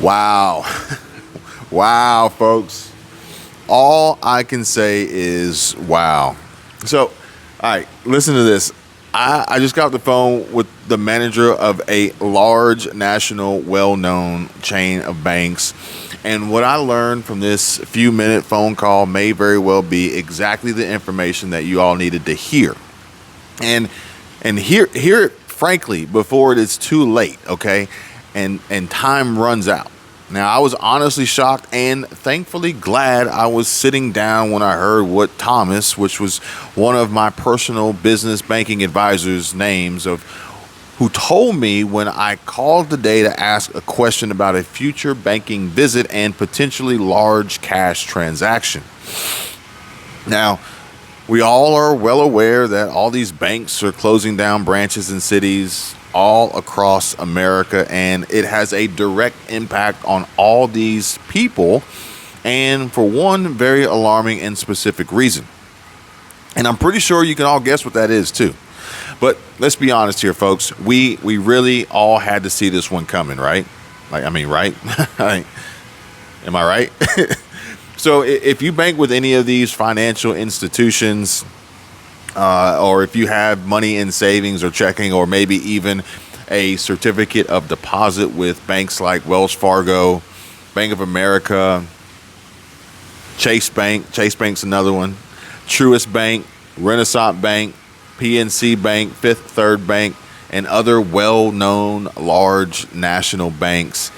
Wow. Wow, folks. All I can say is wow. So, all right, listen to this. I just got off the phone with the manager of a large national, well known chain of banks. And what I learned from this few minute phone call may very well be exactly the information that you all needed to hear. And hear it frankly before it is too late, okay? And time runs out. Now, I was honestly shocked and thankfully glad I was sitting down when I heard what Thomas, which was one of my personal business banking advisors' names, of who told me when I called today to ask a question about a future banking visit and potentially large cash transaction. Now, we all are well aware that all these banks are closing down branches in cities all across America, and it has a direct impact on all these people, and for one very alarming and specific reason. And I'm pretty sure you can all guess what that is too. But let's be honest here, folks. We really all had to see this one coming, right? Right? Am I right? So if you bank with any of these financial institutions, or if you have money in savings or checking, or maybe even a certificate of deposit with banks like Wells Fargo, Bank of America, Chase Bank's another one, Truist Bank, Renaissance Bank, PNC Bank, Fifth Third Bank, and other well-known large national banks,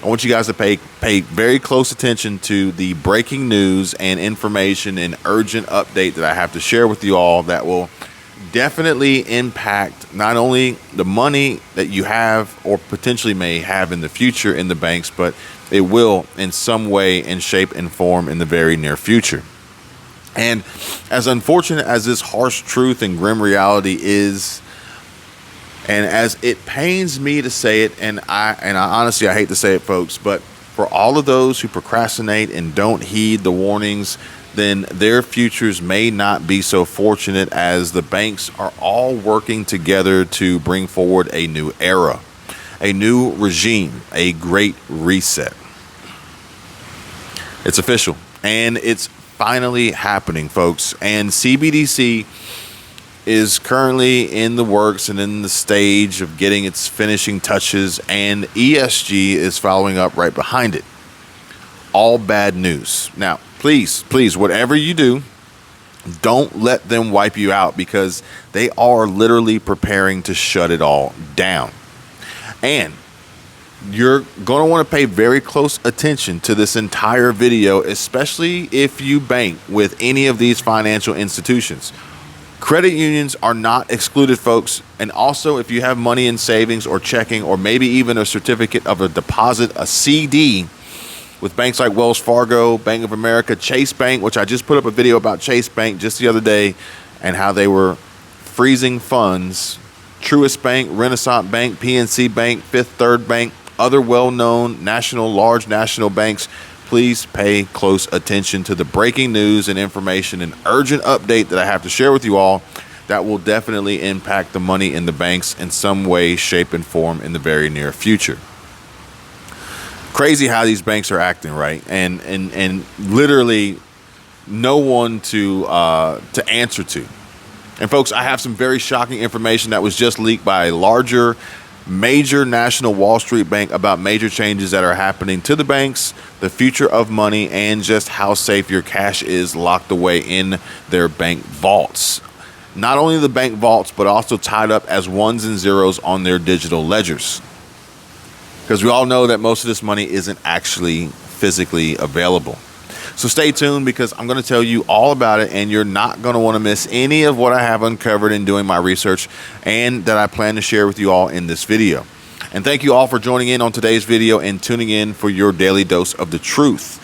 I want you guys to pay very close attention to the breaking news and information and urgent update that I have to share with you all that will definitely impact not only the money that you have or potentially may have in the future in the banks, but it will in some way and shape and form in the very near future. And as unfortunate as this harsh truth and grim reality is, and as it pains me to say it, and I honestly, I hate to say it, folks, but for all of those who procrastinate and don't heed the warnings, then their futures may not be so fortunate, as the banks are all working together to bring forward a new era, a new regime, a great reset. It's official, and it's finally happening, folks. And CBDC is currently in the works and in the stage of getting its finishing touches, and ESG is following up right behind it. All bad news. Now, please, whatever you do, don't let them wipe you out, because they are literally preparing to shut it all down. And you're going to want to pay very close attention to this entire video, especially if you bank with any of these financial institutions. Credit unions are not excluded, folks. And also, if you have money in savings or checking, or maybe even a certificate of a deposit, a CD, with banks like Wells Fargo, Bank of America, Chase Bank, which I just put up a video about Chase Bank just the other day and how they were freezing funds, Truist Bank, Renaissance Bank, PNC Bank, Fifth Third Bank, other well-known large national banks, please pay close attention to the breaking news and information and urgent update that I have to share with you all that will definitely impact the money in the banks in some way, shape, and form in the very near future. Crazy how these banks are acting, right? And literally no one to answer to. And folks, I have some very shocking information that was just leaked by a major national Wall Street bank about major changes that are happening to the banks, the future of money, and just how safe your cash is locked away in their bank vaults. Not only the bank vaults, but also tied up as ones and zeros on their digital ledgers. Because we all know that most of this money isn't actually physically available. So stay tuned, because I'm going to tell you all about it, and you're not going to want to miss any of what I have uncovered in doing my research and that I plan to share with you all in this video. And thank you all for joining in on today's video and tuning in for your daily dose of the truth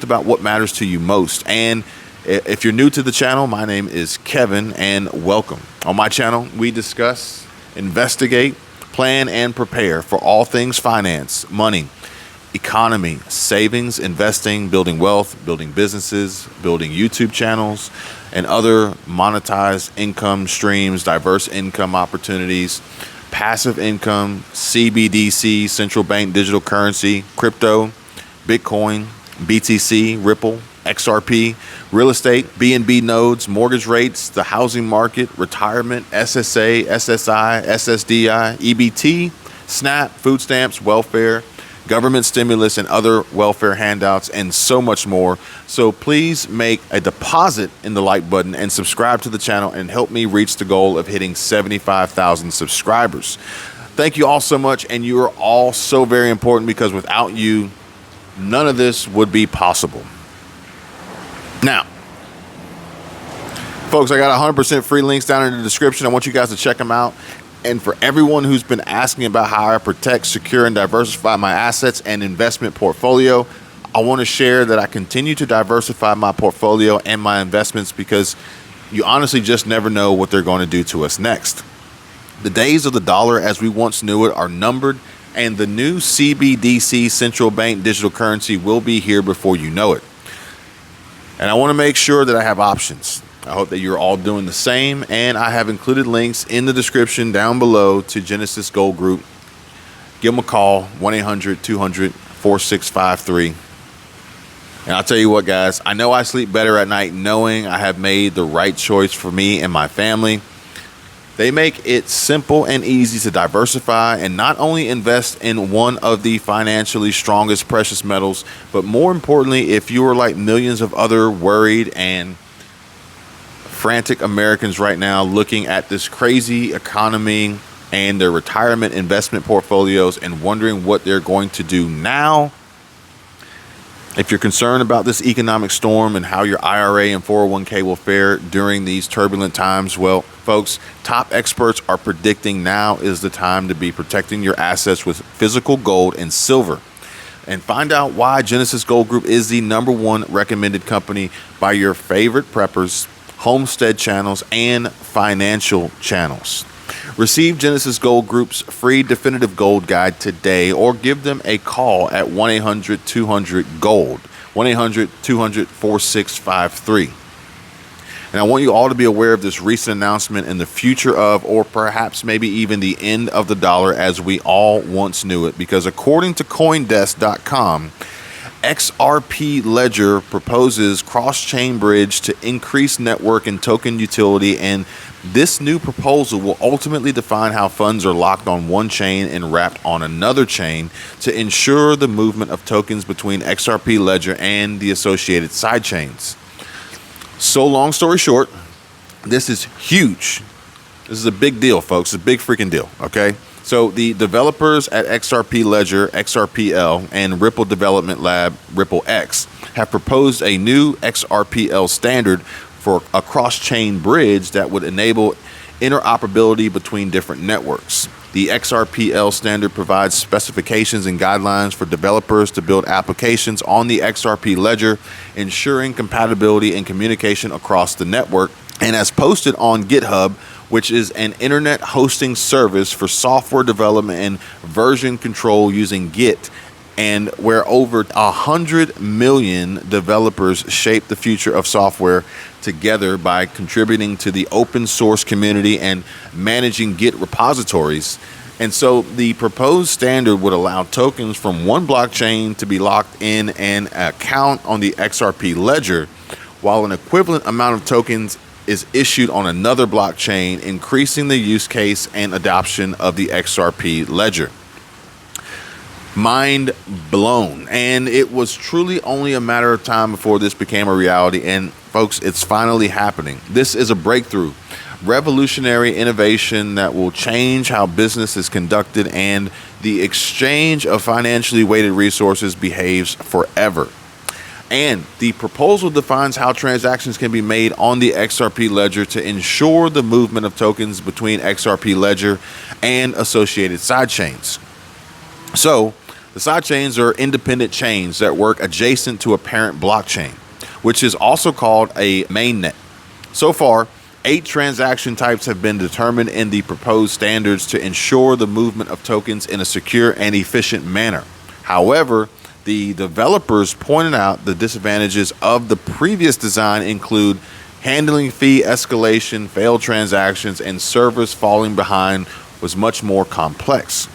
about what matters to you most. And if you're new to the channel, my name is Kevin, and welcome. On my channel, we discuss, investigate, plan, and prepare for all things finance, money, economy, savings, investing, building wealth, building businesses, building YouTube channels, and other monetized income streams, diverse income opportunities, passive income, CBDC, central bank digital currency, crypto, Bitcoin, BTC, Ripple, XRP, real estate, BNB nodes, mortgage rates, the housing market, retirement, SSA, SSI, SSDI, EBT, SNAP, food stamps, welfare, government stimulus, and other welfare handouts, and so much more. So please make a deposit in the like button and subscribe to the channel and help me reach the goal of hitting 75,000 subscribers. Thank you all so much, and you are all so very important, because without you, none of this would be possible. Now, folks, I got 100% free links down in the description. I want you guys to check them out. And for everyone who's been asking about how I protect, secure, and diversify my assets and investment portfolio, I want to share that I continue to diversify my portfolio and my investments, because you honestly just never know what they're going to do to us next. The days of the dollar as we once knew it are numbered, and the new CBDC, central bank digital currency, will be here before you know it. And I want to make sure that I have options. I hope that you're all doing the same, and I have included links in the description down below to Genesis Gold Group. Give them a call, 1-800-200-4653. And I'll tell you what, guys, I know I sleep better at night knowing I have made the right choice for me and my family. They make it simple and easy to diversify and not only invest in one of the financially strongest precious metals, but more importantly, if you are like millions of other worried and frantic Americans right now looking at this crazy economy and their retirement investment portfolios and wondering what they're going to do now. If you're concerned about this economic storm and how your IRA and 401k will fare during these turbulent times, well, folks, top experts are predicting now is the time to be protecting your assets with physical gold and silver. And find out why Genesis Gold Group is the #1 recommended company by your favorite preppers, homestead channels, and financial channels. Receive Genesis Gold Group's free definitive gold guide today, or give them a call at 1-800-200-GOLD, 1-800-200-4653. And I want you all to be aware of this recent announcement and the future of, or perhaps maybe even the end of the dollar as we all once knew it, because according to Coindesk.com, XRP Ledger proposes cross-chain bridge to increase network and token utility, and this new proposal will ultimately define how funds are locked on one chain and wrapped on another chain to ensure the movement of tokens between XRP Ledger and the associated sidechains. So long story short, this is huge. This is a big deal, folks. It's a big freaking deal, okay? So the developers at XRP Ledger, XRPL, and Ripple Development Lab, RippleX, have proposed a new XRPL standard for a cross-chain bridge that would enable interoperability between different networks. The XRPL standard provides specifications and guidelines for developers to build applications on the XRP Ledger, ensuring compatibility and communication across the network. And as posted on GitHub, which is an internet hosting service for software development and version control using Git, and where over 100 million developers shape the future of software together by contributing to the open source community and managing Git repositories. And so the proposed standard would allow tokens from one blockchain to be locked in an account on the XRP Ledger, while an equivalent amount of tokens is issued on another blockchain, increasing the use case and adoption of the XRP Ledger. Mind blown. And it was truly only a matter of time before this became a reality. And folks, it's finally happening. This is a breakthrough, revolutionary innovation that will change how business is conducted and the exchange of financially weighted resources behaves forever. And the proposal defines how transactions can be made on the XRP Ledger to ensure the movement of tokens between XRP Ledger and associated sidechains. So, the sidechains are independent chains that work adjacent to a parent blockchain, which is also called a mainnet. So far, 8 transaction types have been determined in the proposed standards to ensure the movement of tokens in a secure and efficient manner. However, the developers pointed out the disadvantages of the previous design include handling fee escalation, failed transactions, and servers falling behind was much more complex.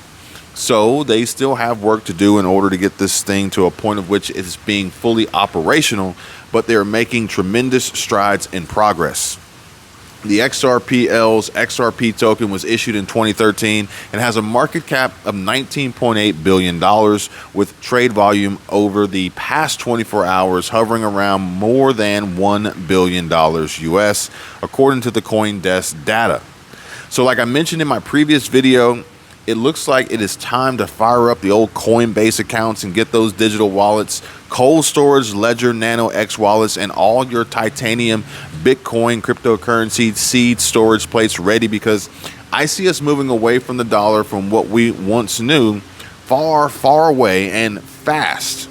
So they still have work to do in order to get this thing to a point of which it is being fully operational, but they're making tremendous strides in progress. The XRPL's XRP token was issued in 2013 and has a market cap of $19.8 billion, with trade volume over the past 24 hours hovering around more than $1 billion US, according to the CoinDesk data. So like I mentioned in my previous video, it looks like it is time to fire up the old Coinbase accounts and get those digital wallets, cold storage, Ledger, Nano X wallets, and all your titanium Bitcoin cryptocurrency seed storage plates ready, because I see us moving away from the dollar from what we once knew, far, far away and fast.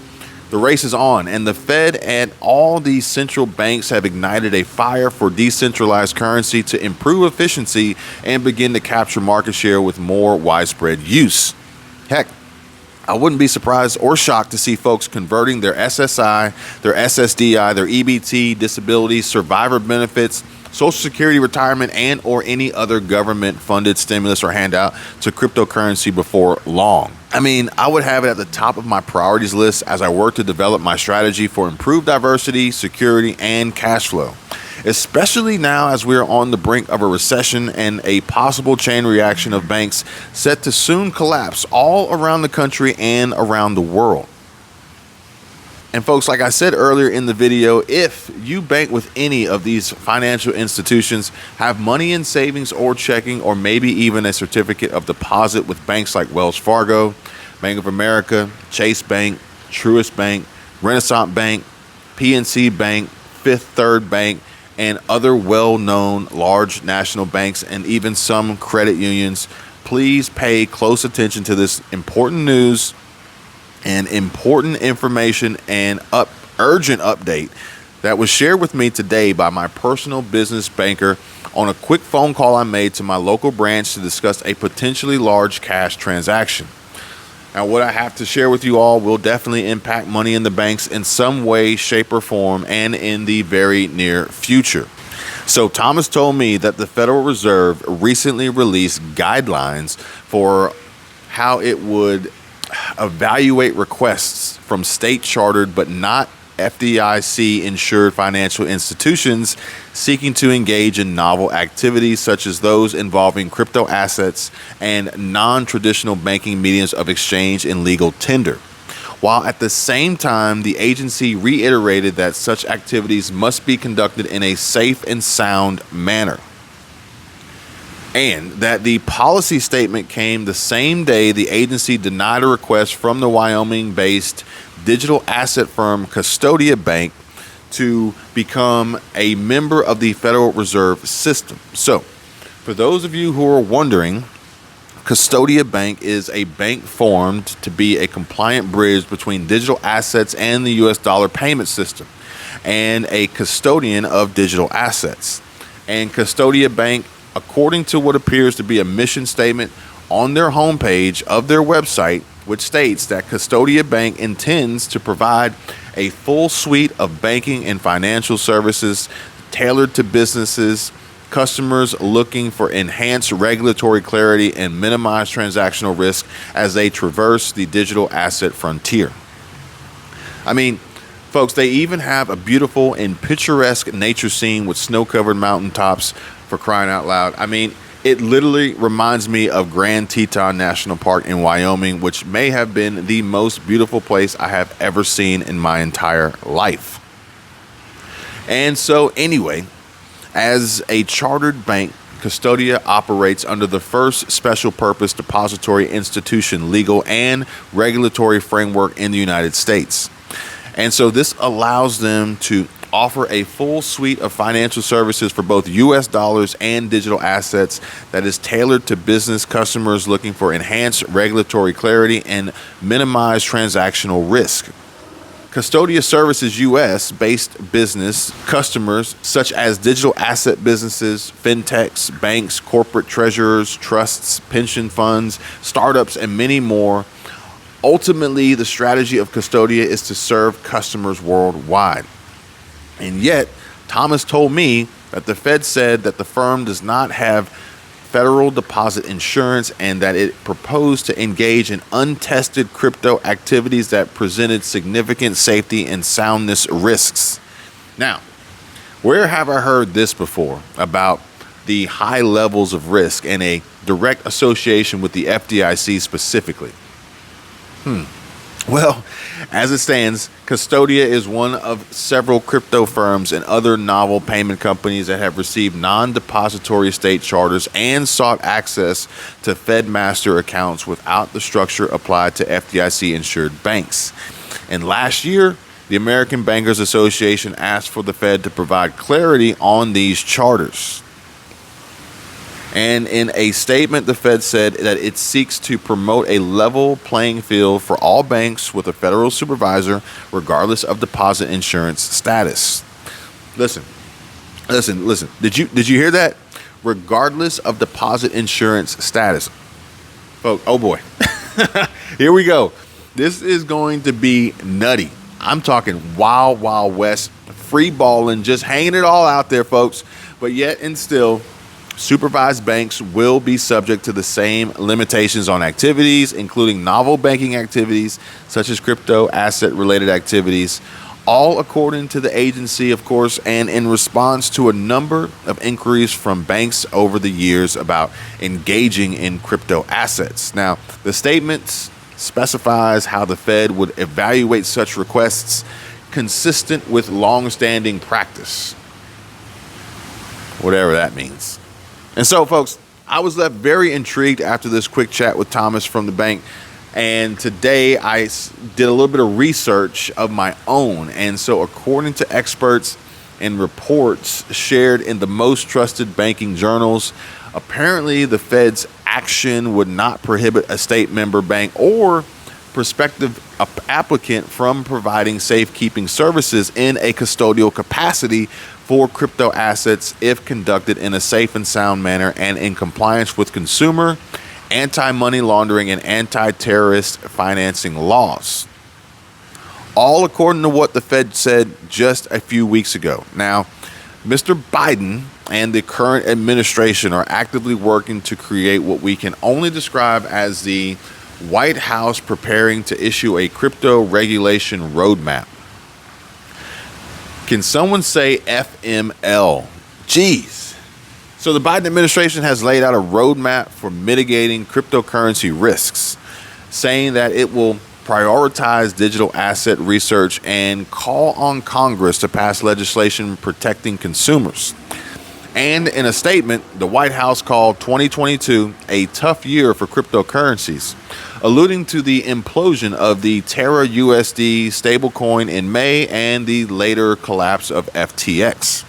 The race is on, and the Fed and all these central banks have ignited a fire for decentralized currency to improve efficiency and begin to capture market share with more widespread use. Heck, I wouldn't be surprised or shocked to see folks converting their SSI, their SSDI, their EBT, disability, survivor benefits, Social Security, retirement, and or any other government-funded stimulus or handout to cryptocurrency before long. I mean, I would have it at the top of my priorities list as I work to develop my strategy for improved diversity, security, and cash flow, especially now as we are on the brink of a recession and a possible chain reaction of banks set to soon collapse all around the country and around the world. And folks, like I said earlier in the video, if you bank with any of these financial institutions, have money in savings or checking, or maybe even a certificate of deposit with banks like Wells Fargo, Bank of America, Chase Bank, Truist Bank, Renaissance Bank, PNC Bank, Fifth Third Bank, and other well-known large national banks, and even some credit unions, please pay close attention to this important news and important information and urgent update that was shared with me today by my personal business banker on a quick phone call I made to my local branch to discuss a potentially large cash transaction. Now, what I have to share with you all will definitely impact money in the banks in some way, shape, or form, and in the very near future. So Thomas told me that the Federal Reserve recently released guidelines for how it would evaluate requests from state chartered but not FDIC insured financial institutions seeking to engage in novel activities such as those involving crypto assets and non-traditional banking mediums of exchange and legal tender. While at the same time, the agency reiterated that such activities must be conducted in a safe and sound manner, and that the policy statement came the same day the agency denied a request from the Wyoming-based digital asset firm Custodia Bank to become a member of the Federal Reserve System. So, for those of you who are wondering, Custodia Bank is a bank formed to be a compliant bridge between digital assets and the US dollar payment system, and a custodian of digital assets. And Custodia Bank, according to what appears to be a mission statement on their homepage of their website, which states that Custodia Bank intends to provide a full suite of banking and financial services tailored to businesses, customers looking for enhanced regulatory clarity and minimized transactional risk as they traverse the digital asset frontier. I mean, folks, they even have a beautiful and picturesque nature scene with snow-covered mountaintops, for crying out loud. I mean, it literally reminds me of Grand Teton National Park in Wyoming, which may have been the most beautiful place I have ever seen in my entire life. And so anyway, as a chartered bank, Custodia operates under the first special purpose depository institution legal and regulatory framework in the United States. And so this allows them to offer a full suite of financial services for both US dollars and digital assets that is tailored to business customers looking for enhanced regulatory clarity and minimized transactional risk. Custodia services US-based business customers such as digital asset businesses, fintechs, banks, corporate treasurers, trusts, pension funds, startups, and many more. Ultimately, the strategy of Custodia is to serve customers worldwide. And yet, Thomas told me that the Fed said that the firm does not have Federal Deposit Insurance and that it proposed to engage in untested crypto activities that presented significant safety and soundness risks. Now, where have I heard this before about the high levels of risk and a direct association with the FDIC specifically? Well, as it stands, Custodia is one of several crypto firms and other novel payment companies that have received non-depository state charters and sought access to FedMaster accounts without the structure applied to FDIC-insured banks. And last year, the American Bankers Association asked for the Fed to provide clarity on these charters. And in a statement, the Fed said that it seeks to promote a level playing field for all banks with a federal supervisor, regardless of deposit insurance status. Listen. Did you hear that? Regardless of deposit insurance status. Oh boy. Here we go. This is going to be nutty. I'm talking wild, wild west, free balling, just hanging it all out there, folks. But yet and still, supervised banks will be subject to the same limitations on activities, including novel banking activities, such as crypto asset-related activities, all according to the agency, of course, and in response to a number of inquiries from banks over the years about engaging in crypto assets. Now, the statement specifies how the Fed would evaluate such requests consistent with long-standing practice, whatever that means. And so, folks, I was left very intrigued after this quick chat with Thomas from the bank. And today I did a little bit of research of my own. And so according to experts and reports shared in the most trusted banking journals, apparently the Fed's action would not prohibit a state member bank or prospective applicant from providing safekeeping services in a custodial capacity for crypto assets if conducted in a safe and sound manner and in compliance with consumer, anti-money laundering, and anti-terrorist financing laws. All according to what the Fed said just a few weeks ago. Now, Mr. Biden and the current administration are actively working to create what we can only describe as the White House preparing to issue a crypto regulation roadmap. Can someone say FML? Jeez. So the Biden administration has laid out a roadmap for mitigating cryptocurrency risks, saying that it will prioritize digital asset research and call on Congress to pass legislation protecting consumers. And in a statement, the White House called 2022 a tough year for cryptocurrencies, alluding to the implosion of the Terra USD stablecoin in May and the later collapse of FTX.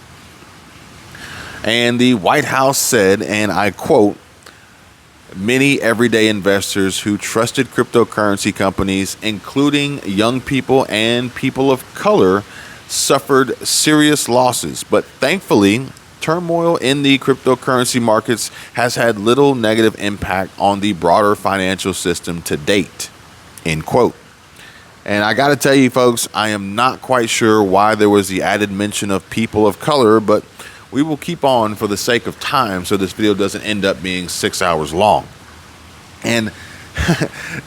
And the White House said, and I quote, "Many everyday investors who trusted cryptocurrency companies, including young people and people of color, suffered serious losses. But thankfully, turmoil in the cryptocurrency markets has had little negative impact on the broader financial system to date." End quote. And I got to tell you, folks, I am not quite sure why there was the added mention of people of color, but we will keep on for the sake of time so this video doesn't end up being 6 hours long. And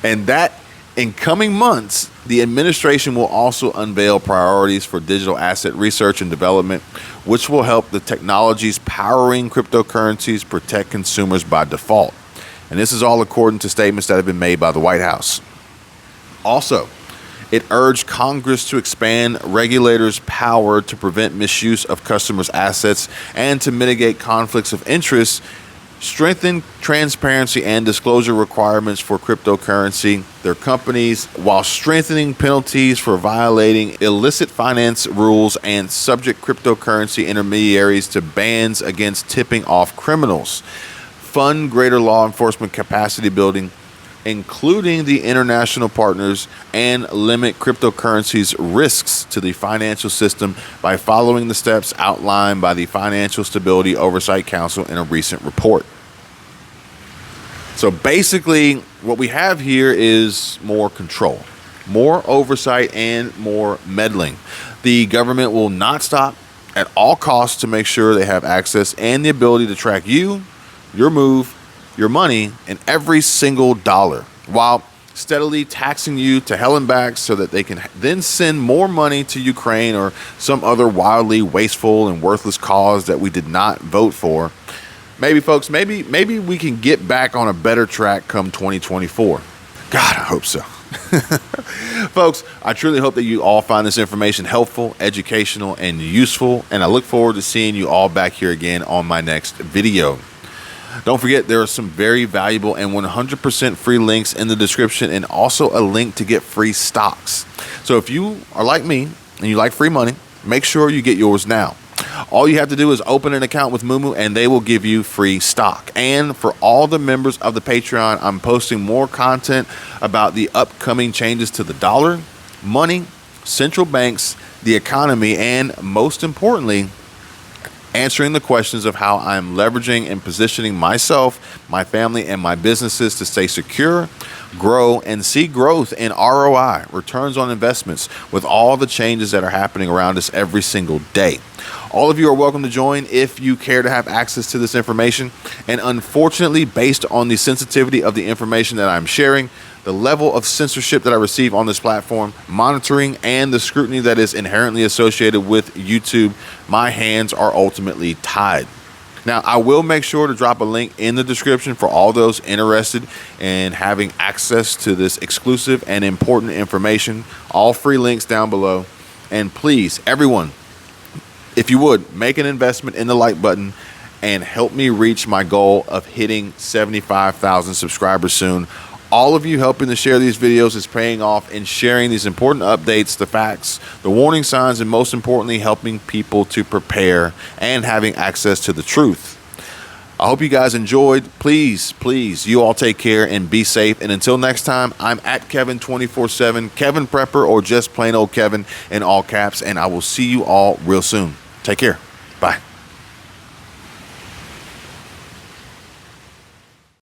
that in coming months, the administration will also unveil priorities for digital asset research and development, which will help the technologies powering cryptocurrencies protect consumers by default. And this is all according to statements that have been made by the White House. Also, it urged Congress to expand regulators' power to prevent misuse of customers' assets and to mitigate conflicts of interest, strengthen transparency and disclosure requirements for cryptocurrency, their companies, while strengthening penalties for violating illicit finance rules, and subject cryptocurrency intermediaries to bans against tipping off criminals, fund greater law enforcement capacity building, including the international partners, and limit cryptocurrency's risks to the financial system by following the steps outlined by the Financial Stability Oversight Council in a recent report. So basically, what we have here is more control, more oversight, and more meddling. The government will not stop at all costs to make sure they have access and the ability to track you, your move, your money in every single dollar, while steadily taxing you to hell and back so that they can then send more money to Ukraine or some other wildly wasteful and worthless cause that we did not vote for. Maybe, folks, maybe we can get back on a better track come 2024. God, I hope so. Folks, I truly hope that you all find this information helpful, educational, and useful, and I look forward to seeing you all back here again on my next video. Don't forget, there are some very valuable and 100% free links in the description, and also a link to get free stocks. So if you are like me and you like free money, make sure you get yours now. All you have to do is open an account with Moomoo, and they will give you free stock. And for all the members of the Patreon, I'm posting more content about the upcoming changes to the dollar, money, central banks, the economy, and most importantly, answering the questions of how I'm leveraging and positioning myself, my family, and my businesses to stay secure, grow, and see growth in ROI, returns on investments, with all the changes that are happening around us every single day. All of you are welcome to join if you care to have access to this information. And unfortunately, based on the sensitivity of the information that I'm sharing, the level of censorship that I receive on this platform, monitoring, and the scrutiny that is inherently associated with YouTube, my hands are ultimately tied. Now, I will make sure to drop a link in the description for all those interested in having access to this exclusive and important information. All free links down below. And please, everyone, if you would, make an investment in the like button and help me reach my goal of hitting 75,000 subscribers soon. All of you helping to share these videos is paying off in sharing these important updates, the facts, the warning signs, and most importantly, helping people to prepare and having access to the truth. I hope you guys enjoyed. Please, you all take care and be safe. And until next time, I'm at Kevin247, Kevin Prepper, or just plain old Kevin in all caps. And I will see you all real soon. Take care. Bye.